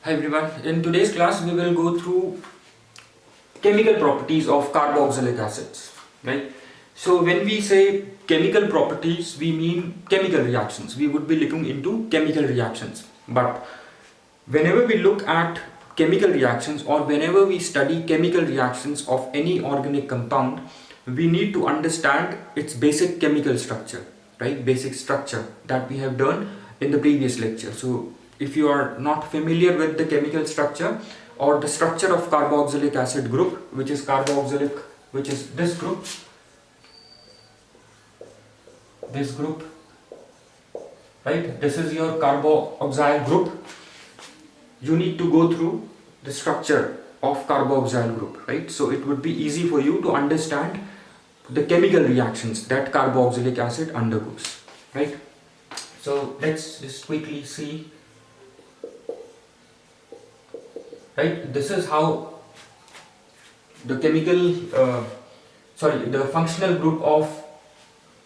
Hi everyone, in today's class we will go through chemical properties of carboxylic acids, right? So when we say chemical properties, we mean chemical reactions. We would be looking into chemical reactions. But whenever we look at chemical reactions or whenever we study chemical reactions of any organic compound, we need to understand its basic chemical structure, right? Basic structure that we have done in the previous lecture. So if you are not familiar with the chemical structure or the structure of carboxylic acid group, which is carboxylic, which is this group, right? This is your carboxyl group. You need to go through the structure of carboxyl group, right? So it would be easy for you to understand the chemical reactions that carboxylic acid undergoes, right? So let's just quickly see, right? This is how the the functional group of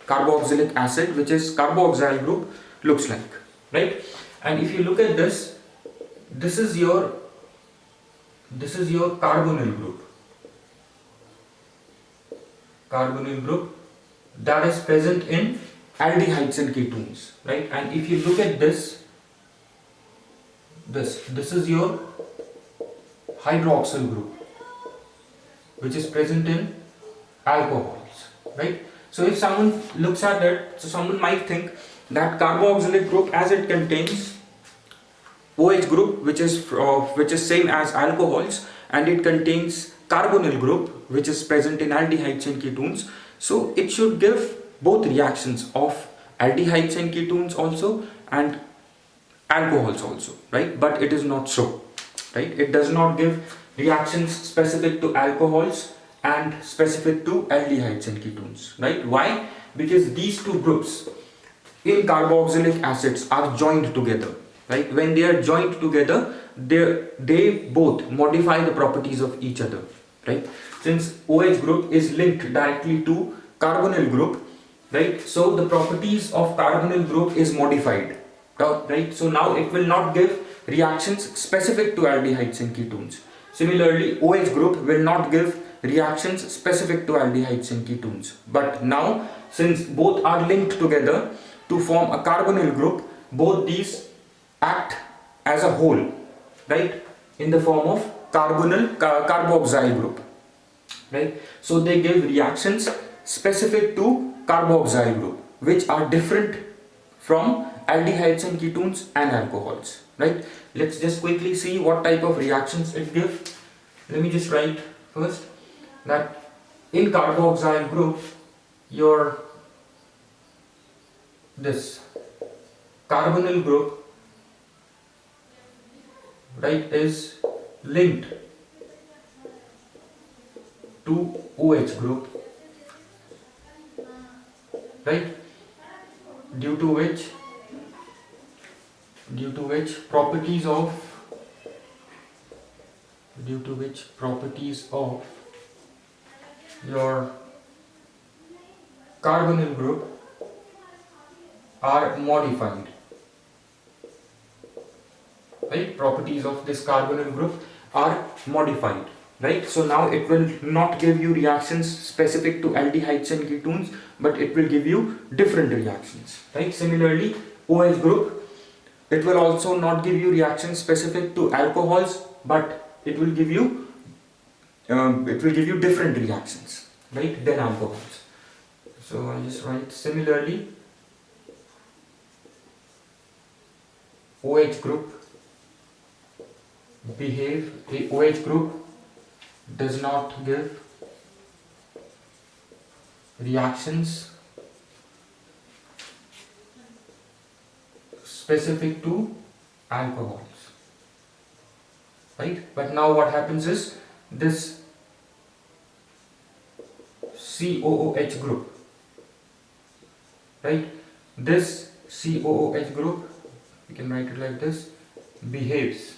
carboxylic acid, which is carboxyl group, looks like, right? And if you look at this, this is your carbonyl group that is present in aldehydes and ketones, right? And if you look at this is your hydroxyl group, which is present in alcohols, right? So if someone looks at it, so someone might think that carboxylic group, as it contains OH group, which is same as alcohols, and it contains carbonyl group, which is present in aldehydes and ketones, so it should give both reactions of aldehydes and ketones also and alcohols also, right? But it is not so, right? It does not give reactions specific to alcohols and specific to aldehydes and ketones, right? Why? Because these two groups in carboxylic acids are joined together, right? When they are joined together, they both modify the properties of each other, right? Since OH group is linked directly to carbonyl group, right? So the properties of carbonyl group is modified, right? So now it will not give reactions specific to aldehydes and ketones. Similarly, OH group will not give reactions specific to aldehydes and ketones. But now, since both are linked together to form a carbonyl group, both these act as a whole, right, in the form of carboxyl group, right? So they give reactions specific to carboxyl group, which are different from aldehydes and ketones and alcohols, right? Let's just quickly see what type of reactions it gives. Let me just write first that in carboxyl group, your this carbonyl group, right, is linked to OH group, right, due to which properties of your carbonyl group are modified, right? Properties of this carbonyl group are modified, right? So now it will not give you reactions specific to aldehydes and ketones, but it will give you different reactions, right? Similarly, OH group, it will also not give you reactions specific to alcohols, but it will give you different reactions, right, than alcohols. So I'll just write similarly, OH group OH group does not give reactions specific to alcohols, right? But now what happens is this COOH group, right? This COOH group, we can write it like this, behaves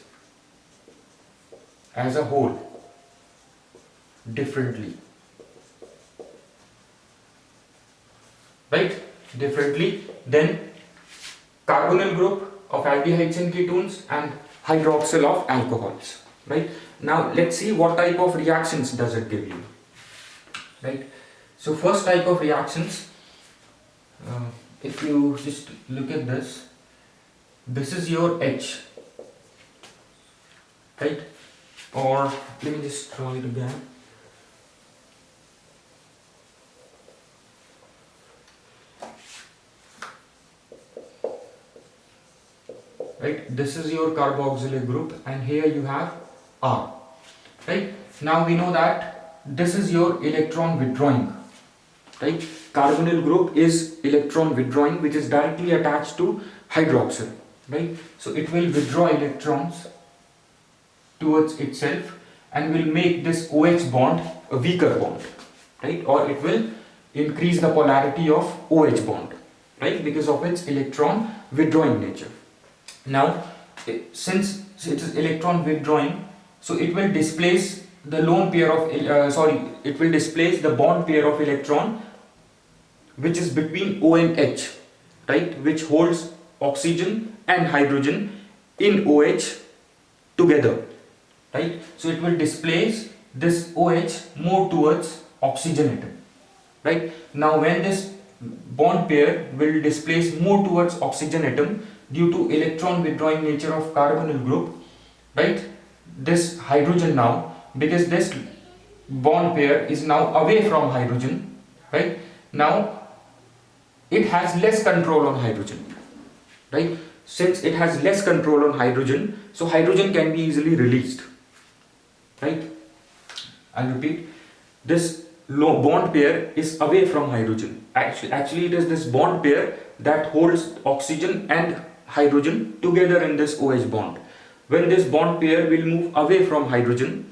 as a whole differently, right? Differently than carbonyl group of aldehydes and ketones and hydroxyl of alcohols, right? Now let's see what type of reactions does it give you, right? So first type of reactions, if you just look at this is your H, right? Or let me just draw it again. Right, this is your carboxylic group, and here you have R. Right, now we know that this is your electron withdrawing. Right, carbonyl group is electron withdrawing, which is directly attached to hydroxyl. Right, so it will withdraw electrons towards itself and will make this OH bond a weaker bond. Right, or it will increase the polarity of OH bond. Right, because of its electron withdrawing nature. Now, since it is electron withdrawing, so it will displace the lone pair of it will displace the bond pair of electron which is between O and H, right, which holds oxygen and hydrogen in OH together, right? So it will displace this OH more towards oxygen atom, right? Now when this bond pair will displace more towards oxygen atom due to electron withdrawing nature of carbonyl group, right, this hydrogen now, because this bond pair is now away from hydrogen, right, now it has less control on hydrogen, right? Since it has less control on hydrogen, so hydrogen can be easily released, right? I'll repeat, this low bond pair is away from hydrogen. Actually it is this bond pair that holds oxygen and hydrogen together in this OH bond. When this bond pair will move away from hydrogen,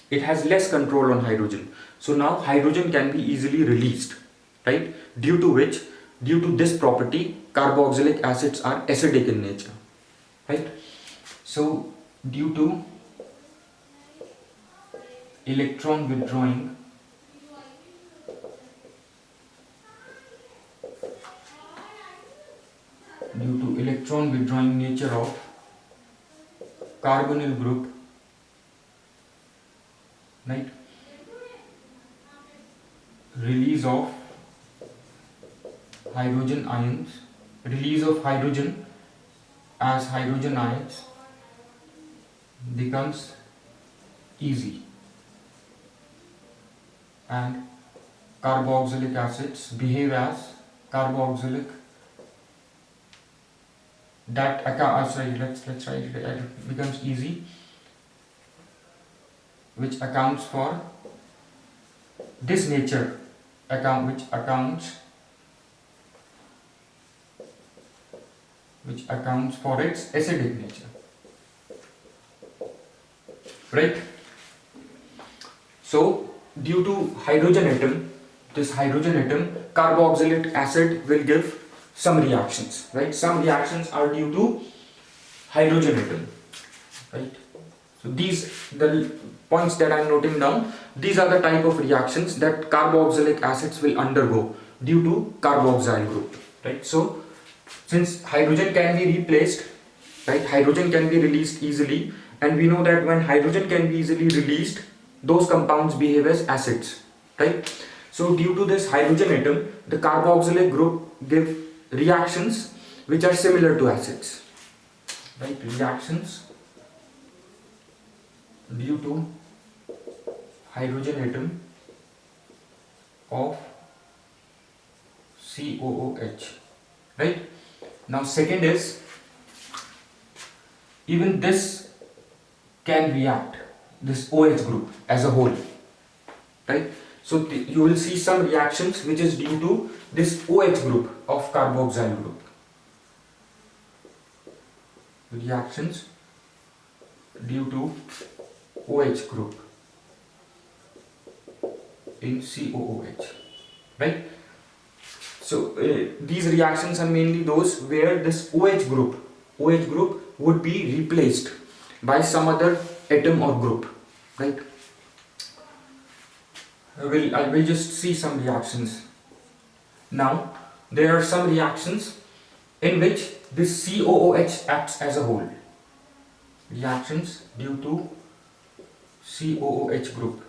it has less control on hydrogen. So now hydrogen can be easily released, right? Due to this property, carboxylic acids are acidic in nature, right? So due to electron withdrawing nature of carbonyl group, right, release of hydrogen ions, release of hydrogen as hydrogen ions becomes easy, and carboxylic acids behave as carboxylic that let's try it becomes easy, which accounts for this nature, which accounts for its acidic nature, right? So due to this hydrogen atom, carboxylic acid will give some reactions, right? Some reactions are due to hydrogen atom, right? So the points that I am noting down, these are the type of reactions that carboxylic acids will undergo due to carboxyl group, right? So since hydrogen can be replaced, right, hydrogen can be released easily, and we know that when hydrogen can be easily released, those compounds behave as acids, right? So due to this hydrogen atom, the carboxylic group give reactions which are similar to acids, right? Reactions due to hydrogen atom of COOH, right? Now second is, even this can react, this OH group as a whole, right? So you will see some reactions which is due to this OH group of carboxyl group. Reactions due to OH group in COOH, right? So these reactions are mainly those where this OH group would be replaced by some other atom or group, right? I will just see some reactions. Now there are some reactions in which this COOH acts as a whole. Reactions due to COOH group,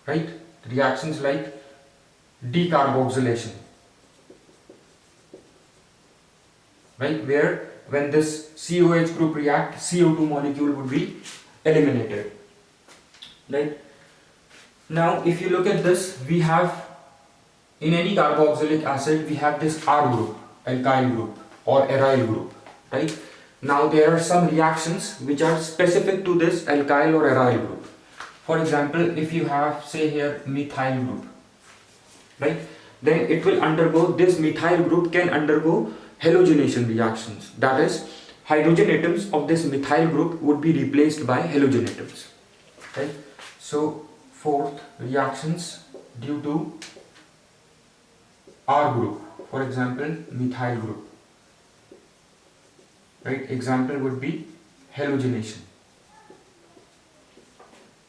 right? Reactions like decarboxylation, right, where when this COH group react, CO2 molecule would be eliminated, right? Now if you look at this, we have in any carboxylic acid we have this R group, alkyl group or aryl group, right? Now there are some reactions which are specific to this alkyl or aryl group. For example, if you have, say here, methyl group, right, then it will undergo, this methyl group can undergo halogenation reactions. That is, hydrogen atoms of this methyl group would be replaced by halogen atoms, right? So fourth, reactions due to R group, for example methyl group, right? Example would be halogenation,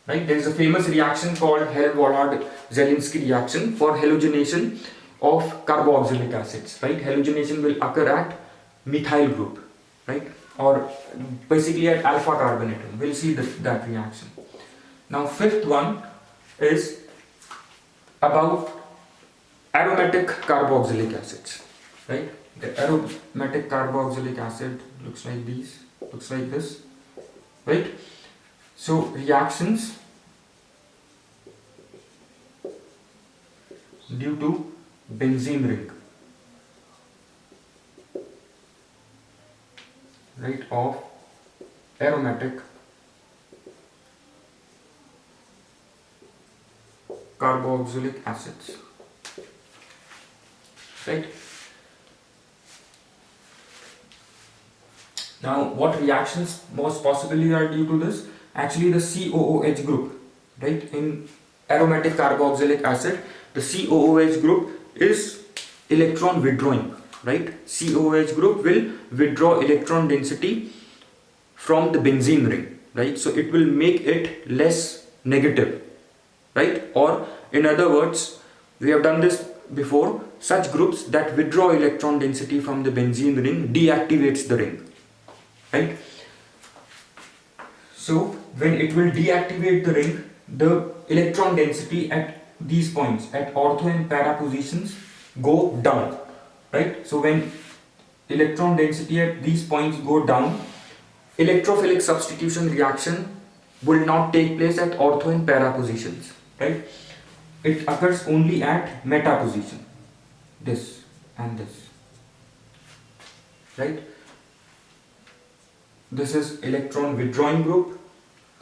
right? There is a famous reaction called Hell-Wohlard-Zielinski reaction for halogenation of carboxylic acids, right? Halogenation will occur at methyl group, right? Or basically at alpha carbon atom. We'll see that reaction. Now fifth one is about aromatic carboxylic acids, right? The aromatic carboxylic acid looks like this, right? So reactions due to benzene ring, right, of aromatic carboxylic acids, right? Now what reactions most possibly are due to this? Actually the COOH group, right? In aromatic carboxylic acid, the COOH group is electron withdrawing, right? COOH group will withdraw electron density from the benzene ring, right? So it will make it less negative, right? Or in other words, we have done this before, such groups that withdraw electron density from the benzene ring deactivates the ring, right? So when it will deactivate the ring, the electron density at these points, at ortho and para positions, go down, right? So when electron density at these points go down, electrophilic substitution reaction will not take place at ortho and para positions, right? It occurs only at meta position, this and this, right? This is electron withdrawing group,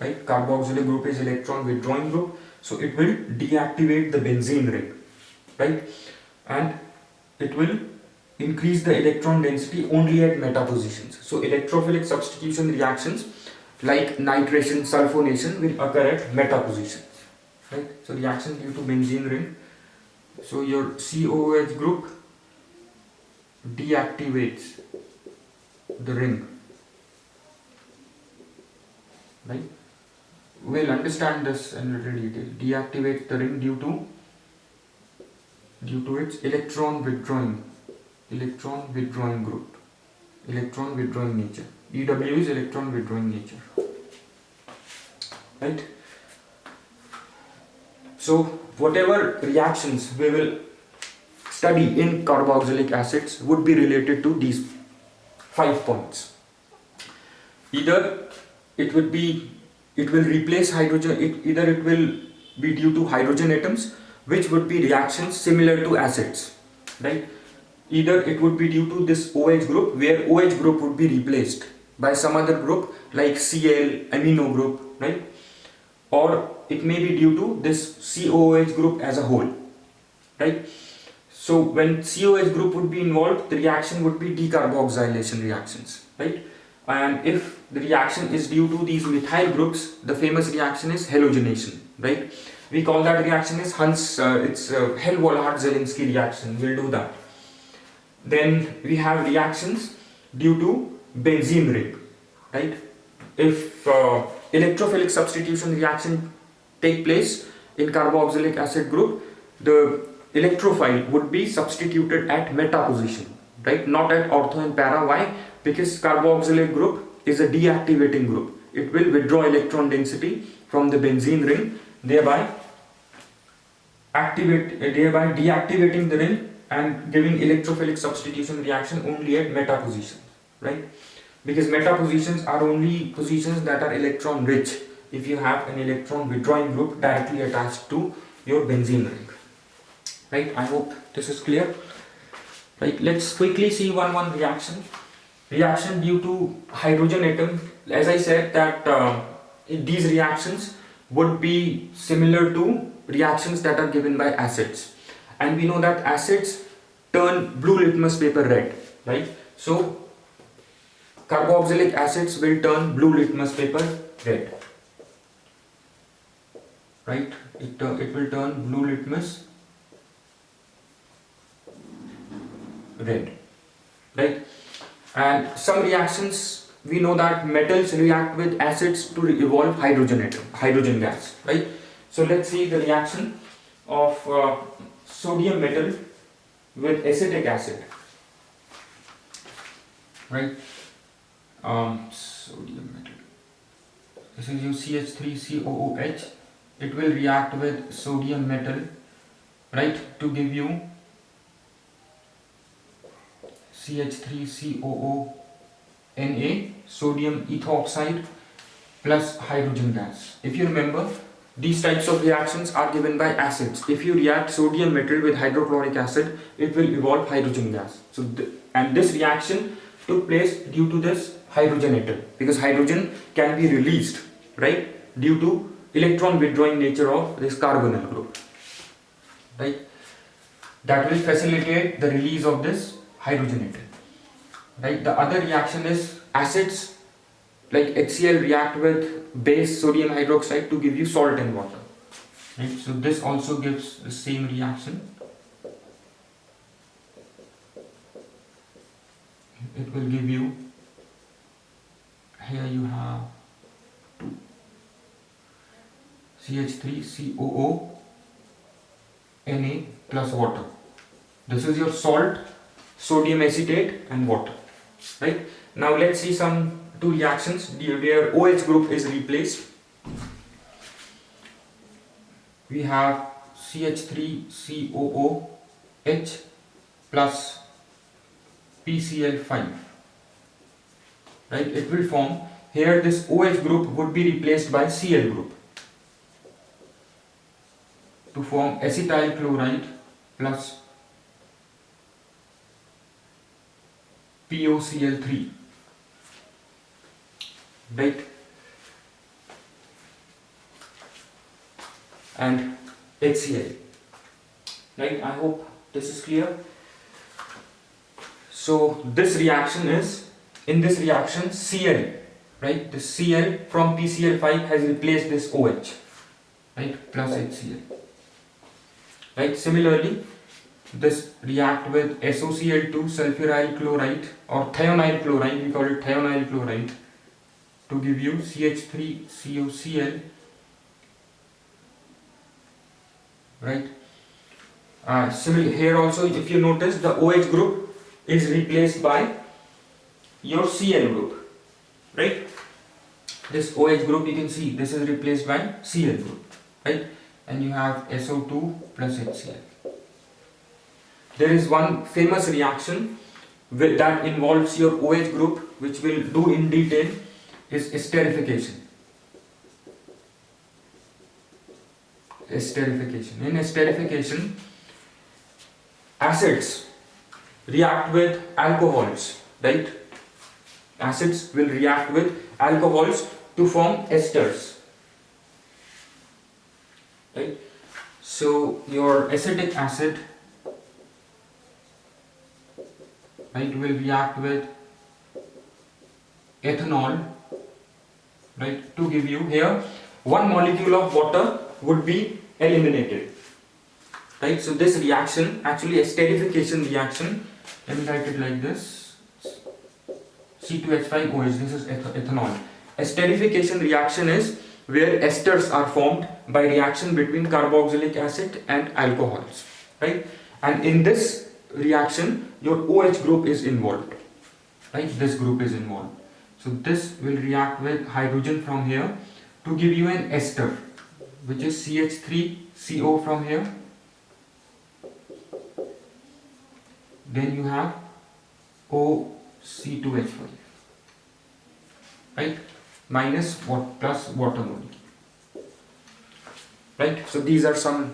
right? Carboxylic group is electron withdrawing group, so it will deactivate the benzene ring, right? And it will increase the electron density only at meta positions. So electrophilic substitution reactions like nitration, sulfonation will occur at meta positions, right? So reaction due to benzene ring. So your COOH group deactivates the ring, right? We'll understand this in little detail. Deactivates the ring due to its electron withdrawing group, electron withdrawing nature. EW is electron withdrawing nature, right? So whatever reactions we will study in carboxylic acids would be related to these 5 points. Either it will replace hydrogen, either it will be due to hydrogen atoms, which would be reactions similar to acids, right? Either it would be due to this OH group, where OH group would be replaced by some other group like Cl, amino group, right? Or it may be due to this COOH group as a whole, right? So when COOH group would be involved, the reaction would be decarboxylation reactions, right? And if the reaction is due to these methyl groups, the famous reaction is halogenation, right? We call that reaction as Hell-Wohlard-Zielinski reaction. We'll do that. Then we have reactions due to benzene ring, right? If electrophilic substitution reaction take place in carboxylic acid group, the electrophile would be substituted at meta position, right? Not at ortho and para. Why? Because carboxylate group is a deactivating group. It will withdraw electron density from the benzene ring, thereby deactivating the ring and giving electrophilic substitution reaction only at meta position, right? Because meta positions are only positions that are electron rich if you have an electron withdrawing group directly attached to your benzene ring, right? I hope this is clear, right? Let's quickly see one reaction due to hydrogen atom. As I said that these reactions would be similar to reactions that are given by acids, and we know that acids turn blue litmus paper red, right? So carboxylic acids will turn blue litmus paper red, right? It will turn blue litmus red, right? And some reactions, we know that metals react with acids to evolve hydrogen gas, right? So let's see the reaction of sodium metal with acetic acid, right? Sodium metal, this is your CH3COOH. It will react with sodium metal, right, to give you CH3COONA, sodium ethoxide plus hydrogen gas. If you remember, these types of reactions are given by acids. If you react sodium metal with hydrochloric acid, it will evolve hydrogen gas. So, and this reaction took place due to this hydrogen atom, because hydrogen can be released, right, due to electron withdrawing nature of this carbonyl group, right? That will facilitate the release of this hydrogen atom, right? The other reaction is acids like HCl react with base sodium hydroxide to give you salt and water, right? So this also gives the same reaction. It will give you, here you have CH3COONA plus water. This is your salt, sodium acetate and water, right? Now let's see some two reactions where OH group is replaced. We have CH3COOH plus PCl5, right? It will form, here this OH group would be replaced by Cl group to form acetyl chloride plus POCl3, right? And HCl, right? I hope this is clear. So this reaction is, in this reaction Cl, right? The Cl from PCl5 has replaced this OH, right, plus HCl, right? Similarly, this react with SOCl2 sulfuryl chloride or thionyl chloride, we call it thionyl chloride, to give you CH3COCl, right? Similarly, here also if you notice, the OH group is replaced by your Cl group, right? This OH group, you can see this is replaced by Cl group, right? And you have SO2 plus HCl. There is one famous reaction that involves your OH group, which we'll do in detail, is esterification. Esterification. In esterification, acids react with alcohols, right? Acids will react with alcohols to form esters, right? So your acetic acid, right, will react with ethanol, right, to give you, here one molecule of water would be eliminated, right? So this reaction, actually esterification reaction, let me write it like this, C2H5OH, this is ethanol. Esterification reaction is where esters are formed by reaction between carboxylic acid and alcohols, right? And in this reaction, your OH group is involved, right? This group is involved. So this will react with hydrogen from here to give you an ester, which is CH3CO from here. Then you have OC2H5, right? Minus what plus water molecule, right? So these are some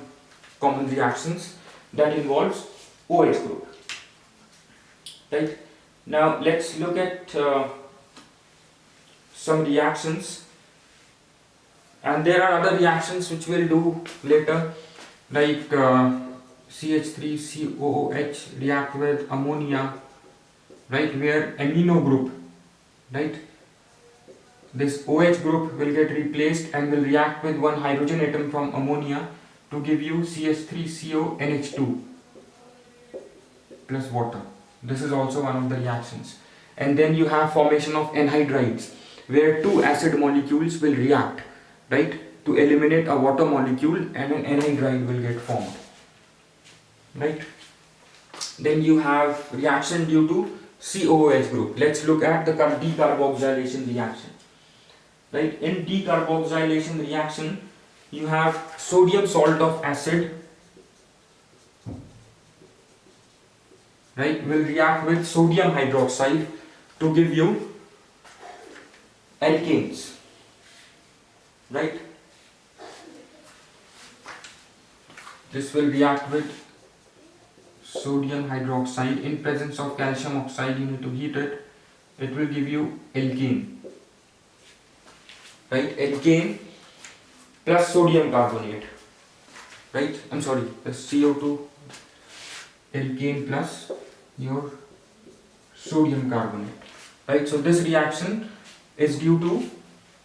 common reactions that involves OH group, right? Now let's look at some reactions, and there are other reactions which we'll do later, like CH3COOH react with ammonia, right, where amino group, right, this OH group will get replaced and will react with one hydrogen atom from ammonia to give you CH3CONH2 plus water. This is also one of the reactions. And then you have formation of anhydrides, where two acid molecules will react, right, to eliminate a water molecule, and an anhydride will get formed, right? Then you have reaction due to COOH group. Let's look at the decarboxylation reaction, right? In decarboxylation reaction, you have sodium salt of acid, right, will react with sodium hydroxide to give you alkanes, right? This will react with sodium hydroxide in presence of calcium oxide. You need to heat it. It will give you alkane, right? Alkane plus sodium carbonate, right? I'm sorry, the CO2 alkane plus your sodium carbonate, right? So this reaction is due to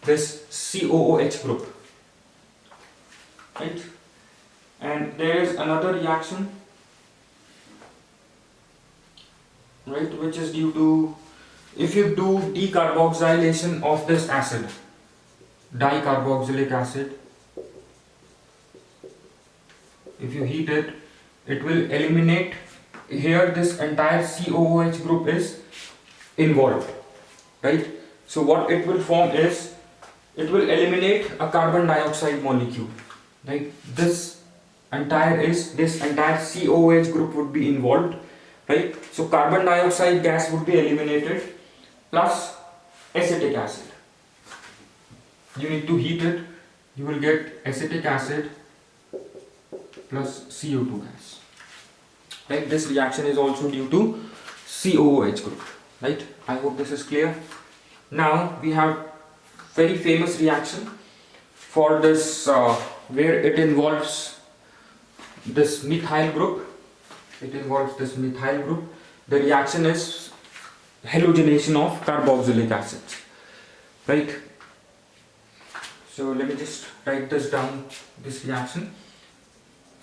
this COOH group, right? And there is another reaction, right, which is due to, if you do decarboxylation of this acid, dicarboxylic acid, if you heat it, it will eliminate, here this entire COOH group is involved, right? So what it will form is, it will eliminate a carbon dioxide molecule, right? This entire COOH group would be involved, right? So carbon dioxide gas would be eliminated plus acetic acid. You need to heat it, you will get acetic acid plus CO2 gas, right? This reaction is also due to COOH group, right? I hope this is clear. Now we have very famous reaction for this, where it involves this methyl group. It involves this methyl group. The reaction is halogenation of carboxylic acids, right? So let me just write this down, this reaction.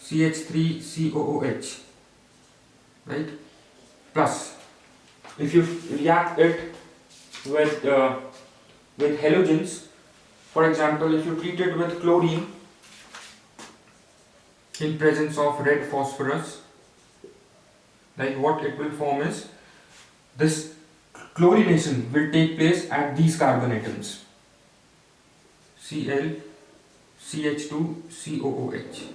CH3COOH, right, plus, if you react it with halogens, for example, if you treat it with chlorine in presence of red phosphorus, like what it will form is, this chlorination will take place at these carbon atoms, Cl, CH2, COOH,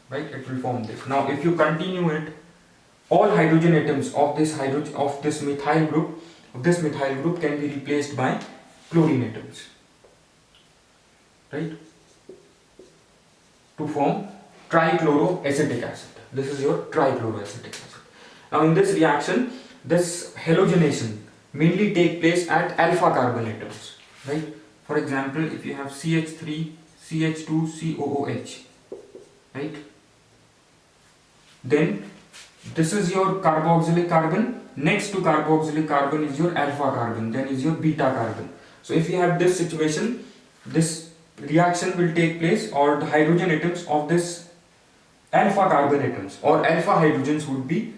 right? It will form this. Now if you continue it, all hydrogen atoms of this methyl group can be replaced by chlorine atoms, right, to form trichloroacetic acid. This is your trichloroacetic acid. Now in this reaction, this halogenation mainly take place at alpha carbon atoms, right? For example, if you have CH3, CH2, COOH, right, then this is your carboxylic carbon. Next to carboxylic carbon is your alpha carbon, then is your beta carbon. So if you have this situation, this reaction will take place, or the hydrogen atoms of this alpha carbon atoms or alpha hydrogens would be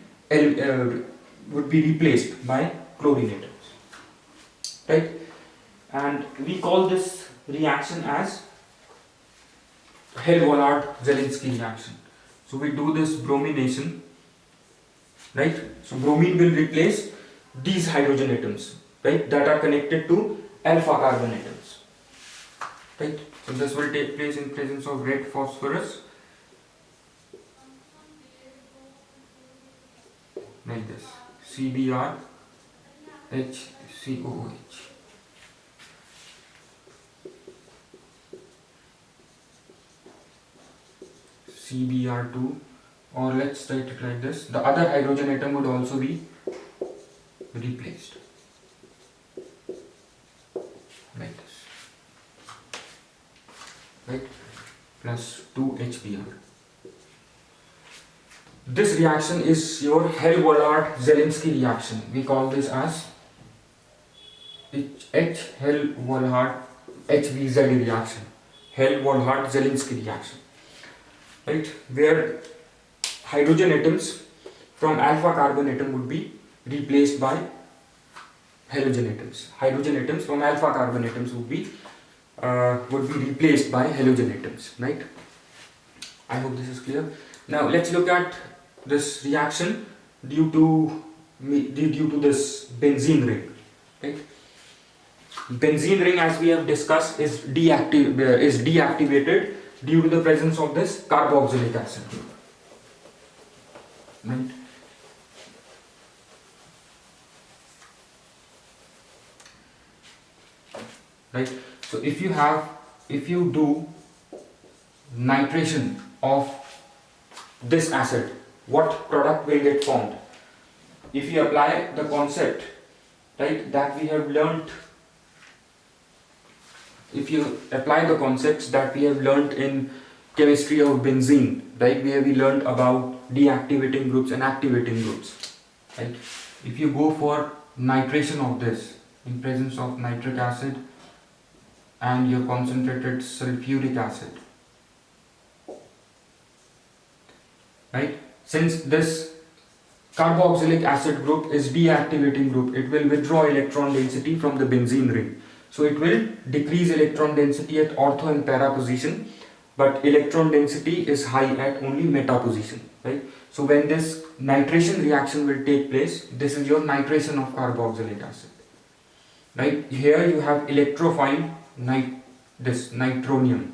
replaced by chlorine atoms, right? And we call this reaction as Hell-Vollard-Zelinsky reaction. So we do this bromination, right? So bromine will replace these hydrogen atoms, right, that are connected to alpha carbon atoms, right? So this will take place in presence of red phosphorus, like this, CBr HCOOH. CBr2, or let's write it like this, the other hydrogen atom would also be replaced, like this, right, plus 2HBr. This reaction is your Hell-Wohlard-Zelinsky reaction. We call this as Hell-Wohlard-HVZ reaction, Hell-Wohlard-Zelinsky reaction, right, where hydrogen atoms from alpha carbon atom would be replaced by halogen atoms. Hydrogen atoms from alpha carbon atoms would be replaced by halogen atoms, right? I hope this is clear. Now let's look at this reaction due to this benzene ring, right? Benzene ring, as we have discussed, is deactivated due to the presence of this carboxylic acid group, right? Right. So if you do nitration of this acid, what product will get formed? If you apply the concept, right, that we have learnt, if you apply the concepts that we have learnt in chemistry of benzene, right, where we learnt about deactivating groups and activating groups, right? If you go for nitration of this in presence of nitric acid and your concentrated sulfuric acid, right, since this carboxylic acid group is deactivating group, it will withdraw electron density from the benzene ring. So it will decrease electron density at ortho and para position, but electron density is high at only meta position, right? So when this nitration reaction will take place, this is your nitration of carboxylic acid, right? Here you have electrophile this nitronium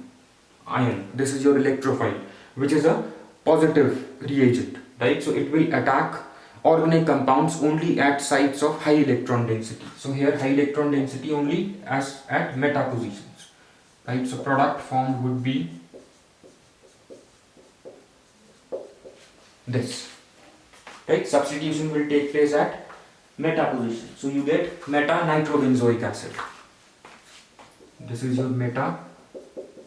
ion. This is your electrophile, which is a positive reagent, right? So it will attack organic compounds only at sites of high electron density. So here high electron density only as at meta positions, right? So product formed would be this, right? Substitution will take place at meta position. So you get meta nitrobenzoic acid. This is your meta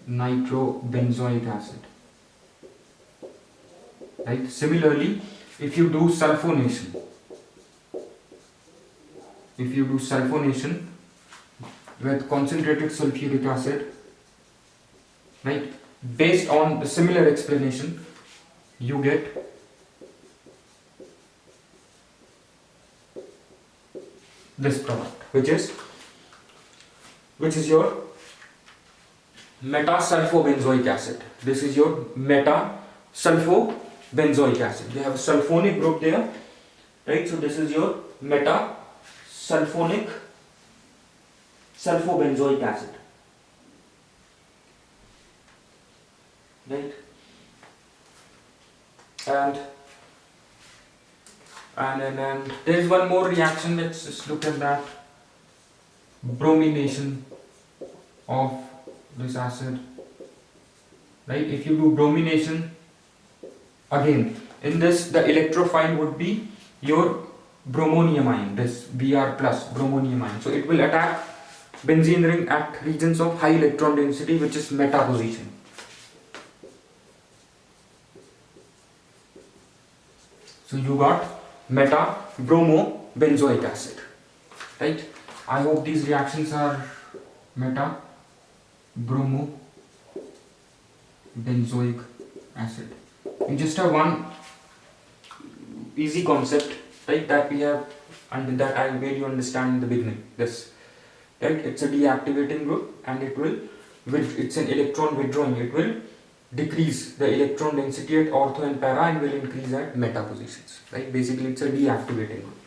nitrobenzoic acid, right? Similarly, if you do sulfonation with concentrated sulfuric acid, right, based on the similar explanation, you get this product, which is your meta-sulfobenzoic acid. This is your meta-sulfobenzoic acid. You have a sulfonic group there, right? So this is your meta-sulfonic sulfobenzoic acid, right? And there is one more reaction. Let's just look at that. Bromination of this acid, right? If you do bromination, again in this the electrophile would be your bromonium ion, this Br plus bromonium ion. So it will attack benzene ring at regions of high electron density, which is meta position. So you got meta bromo benzoic acid, right? I hope these reactions are meta bromo benzoic acid. We just have one easy concept, right, that we have and that I made you understand in the beginning. This, right, it's a deactivating group and it's an electron withdrawing. It will decrease the electron density at ortho and para and will increase at meta positions, right? Basically, it's a deactivating group.